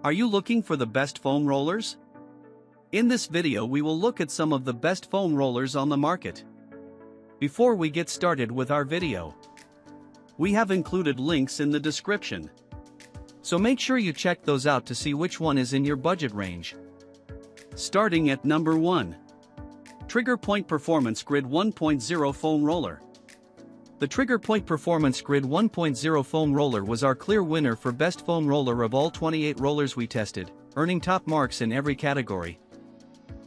Are you looking for the best foam rollers? In this video we will look at some of the best foam rollers on the market. Before we get started with our video, we have included links in the description. So make sure you check those out to see which one is in your budget range. Starting at number 1. Trigger Point Performance Grid 1.0 Foam Roller. The Trigger Point Performance Grid 1.0 foam roller was our clear winner for best foam roller of all 28 rollers we tested, earning top marks in every category.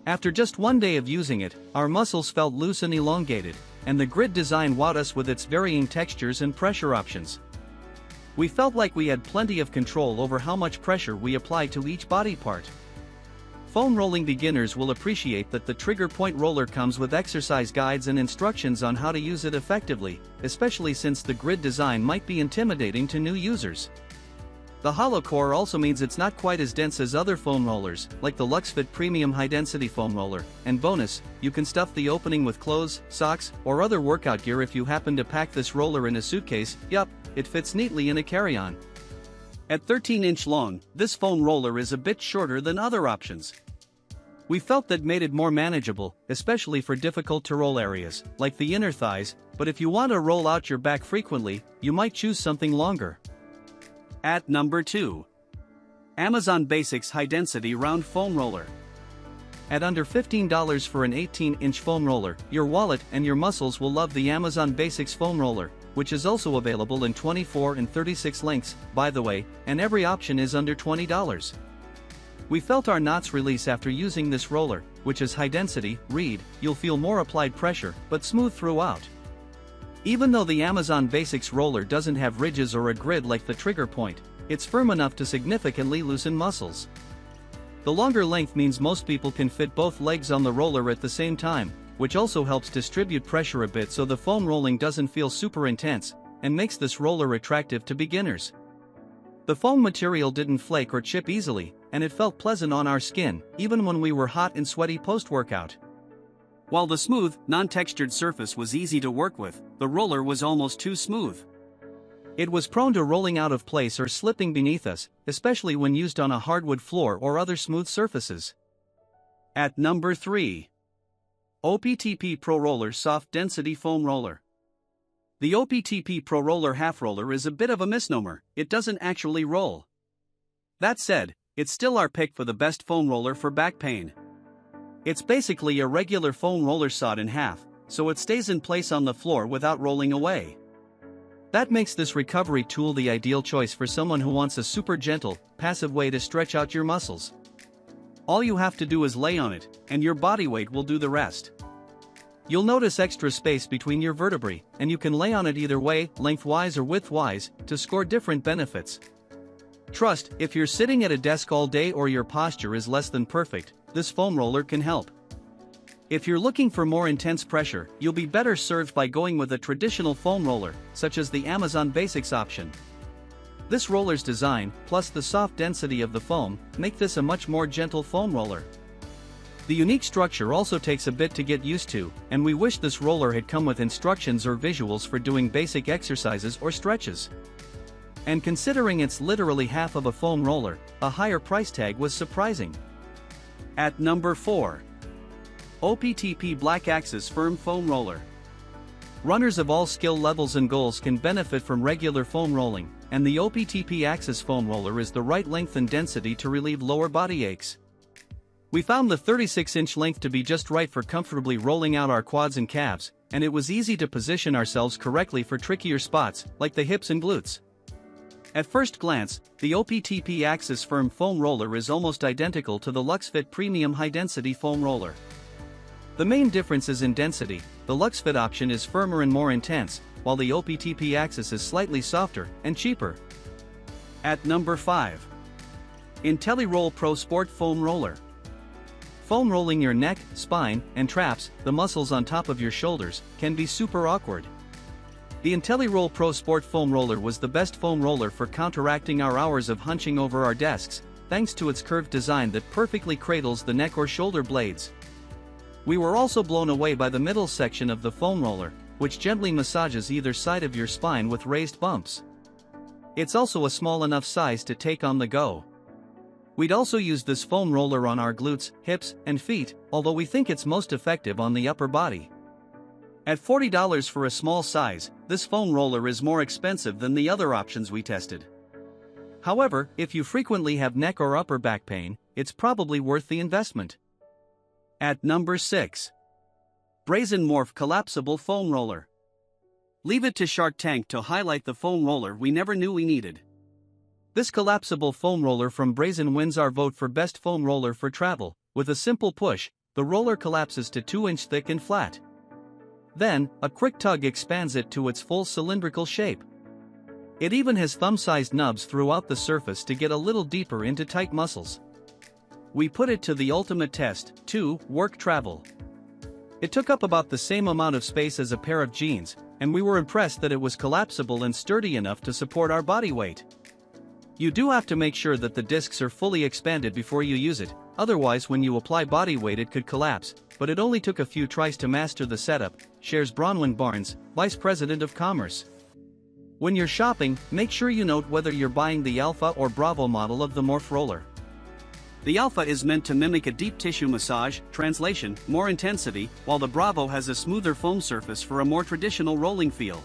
After just one day of using it, our muscles felt loose and elongated, and the grid design wowed us with its varying textures and pressure options. We felt like we had plenty of control over how much pressure we applied to each body part. Foam rolling beginners will appreciate that the Trigger Point roller comes with exercise guides and instructions on how to use it effectively, especially since the grid design might be intimidating to new users. The hollow core also means it's not quite as dense as other foam rollers, like the LuxeFit Premium High Density Foam Roller, and bonus, you can stuff the opening with clothes, socks, or other workout gear if you happen to pack this roller in a suitcase. Yup, it fits neatly in a carry-on. At 13-inch long, this foam roller is a bit shorter than other options. We felt that made it more manageable, especially for difficult-to-roll areas, like the inner thighs, but if you want to roll out your back frequently, you might choose something longer. At number 2. Amazon Basics High Density Round Foam Roller. At under $15 for an 18-inch foam roller, your wallet and your muscles will love the Amazon Basics Foam Roller, which is also available in 24 and 36 lengths, by the way, and every option is under $20. We felt our knots release after using this roller, which is high density. Read, you'll feel more applied pressure, but smooth throughout. Even though the Amazon Basics roller doesn't have ridges or a grid like the Trigger Point, it's firm enough to significantly loosen muscles. The longer length means most people can fit both legs on the roller at the same time, which also helps distribute pressure a bit so the foam rolling doesn't feel super intense, and makes this roller attractive to beginners. The foam material didn't flake or chip easily, and it felt pleasant on our skin, even when we were hot and sweaty post-workout. While the smooth, non-textured surface was easy to work with, the roller was almost too smooth. It was prone to rolling out of place or slipping beneath us, especially when used on a hardwood floor or other smooth surfaces. At number 3. OPTP Pro Roller Soft Density Foam Roller. The OPTP Pro Roller Half Roller is a bit of a misnomer. It doesn't actually roll. That said, it's still our pick for the best foam roller for back pain. It's basically a regular foam roller sawed in half, so it stays in place on the floor without rolling away. That makes this recovery tool the ideal choice for someone who wants a super gentle, passive way to stretch out your muscles. All you have to do is lay on it, and your body weight will do the rest. You'll notice extra space between your vertebrae, and you can lay on it either way, lengthwise or widthwise, to score different benefits. Trust, if you're sitting at a desk all day or your posture is less than perfect, this foam roller can help. If you're looking for more intense pressure, you'll be better served by going with a traditional foam roller, such as the Amazon Basics option. This roller's design, plus the soft density of the foam, make this a much more gentle foam roller. The unique structure also takes a bit to get used to, and we wish this roller had come with instructions or visuals for doing basic exercises or stretches. And considering it's literally half of a foam roller, a higher price tag was surprising. At number 4. OPTP Black Axis Firm Foam Roller. Runners of all skill levels and goals can benefit from regular foam rolling, and the OPTP Axis Foam Roller is the right length and density to relieve lower body aches. We found the 36-inch length to be just right for comfortably rolling out our quads and calves, and it was easy to position ourselves correctly for trickier spots, like the hips and glutes. At first glance, the OPTP Axis Firm Foam Roller is almost identical to the LuxeFit Premium High Density Foam Roller. The main difference is in density. The LuxeFit option is firmer and more intense, while the OPTP Axis is slightly softer and cheaper. At number 5. IntelliRoll Pro Sport Foam Roller. Foam rolling your neck, spine, and traps, the muscles on top of your shoulders, can be super awkward. The IntelliRoll Pro Sport Foam Roller was the best foam roller for counteracting our hours of hunching over our desks, thanks to its curved design that perfectly cradles the neck or shoulder blades. We were also blown away by the middle section of the foam roller, which gently massages either side of your spine with raised bumps. It's also a small enough size to take on the go. We'd also use this foam roller on our glutes, hips, and feet, although we think it's most effective on the upper body. At $40 for a small size, this foam roller is more expensive than the other options we tested. However, if you frequently have neck or upper back pain, it's probably worth the investment. At number 6. Brazyn Morph Collapsible Foam Roller. Leave it to Shark Tank to highlight the foam roller we never knew we needed. This collapsible foam roller from Brazyn wins our vote for best foam roller for travel. With a simple push, the roller collapses to 2-inch thick and flat. Then, a quick tug expands it to its full cylindrical shape. It even has thumb-sized nubs throughout the surface to get a little deeper into tight muscles. We put it to the ultimate test, to work travel. It took up about the same amount of space as a pair of jeans, and we were impressed that it was collapsible and sturdy enough to support our body weight. You do have to make sure that the discs are fully expanded before you use it, otherwise when you apply body weight it could collapse, but it only took a few tries to master the setup, shares Bronwyn Barnes, Vice President of Commerce. When you're shopping, make sure you note whether you're buying the Alpha or Bravo model of the Morph roller. The Alpha is meant to mimic a deep tissue massage, translation, more intensity, while the Bravo has a smoother foam surface for a more traditional rolling feel.